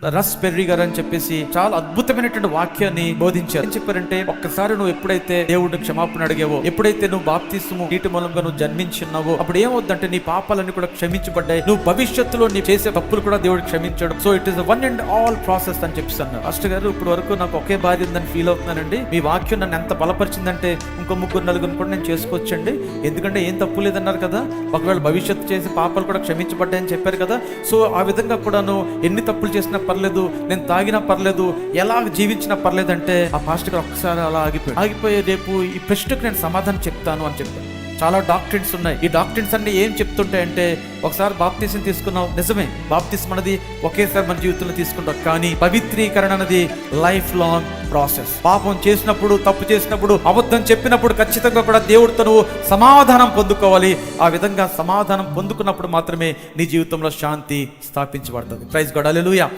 రస్ Perry గారు అని చెప్పేసి చాలా అద్భుతమైనటువంటి వాక్యాన్ని బోధించారు. ఏం చెప్పారంటే, ఒక్కసారి నువ్వు ఎప్పుడైతే దేవుడిని క్షమాపణ అడిగావో, ఎప్పుడైతే నువ్వు బాప్తిస్మము నీటి మూలంగా నువ్వు జన్మించున్నావో, అప్పుడు ఏమవుద్దంటే నీ పాపాలన్నీ కూడా క్షమించబడ్డాయి. నువ్వు భవిష్యత్తులో నీ చేసే తప్పులు కూడా దేవుడికి క్షమించడం. So it is one and all process అని చెప్పిస్తున్నారు. పాస్టర్ గారు, ఇప్పుడు వరకు నాకు ఒకే భార్య ఉందని ఫీల్ అవుతున్నానండి. మీ వాక్యం నన్ను ఎంత బలపరిచిందంటే ఇంకో ముగ్గురు నలుగురు కూడా నేను చేసుకోవచ్చండి. ఎందుకంటే ఏం తప్పు లేదన్నారు కదా, ఒకవేళ భవిష్యత్తు చేసే పాపాలు కూడా క్షమించబడ్డాయని చెప్పారు కదా. సో ఆ విధంగా కూడాను ఎన్ని తప్పులు చేసినా పర్లేదు, నేను తాగినా పర్లేదు, ఎలా జీవించినా పర్లేదు అంటే ఆ పాస్టర్ గారు ఒక్కసారి అలా ఆగిపోయి రేపు ఈ ప్రశ్నకు నేను సమాధానం చెప్తాను అని చెప్పారు. చాలా డాక్టరీన్స్ ఉన్నాయి. ఈ డాక్టరీన్స్ అన్ని ఏం చెప్తుంటాయంటే, ఒకసారి బాప్తిసం తీసుకున్నావు, నిజమే, బాప్తిసం అనేది ఒకేసారి మన జీవితంలో తీసుకుంటాం. కానీ పవిత్రీకరణ అనేది లైఫ్ లాంగ్ ప్రాసెస్. పాపం చేసినప్పుడు, తప్పు చేసినప్పుడు, అబద్ధం చెప్పినప్పుడు ఖచ్చితంగా కూడా దేవుడితో నువ్వు సమాధానం పొందుకోవాలి. ఆ విధంగా సమాధానం పొందుకున్నప్పుడు మాత్రమే నీ జీవితంలో శాంతి స్థాపించబడుతుంది. ప్రైజ్ గాడ్, హల్లెలూయా.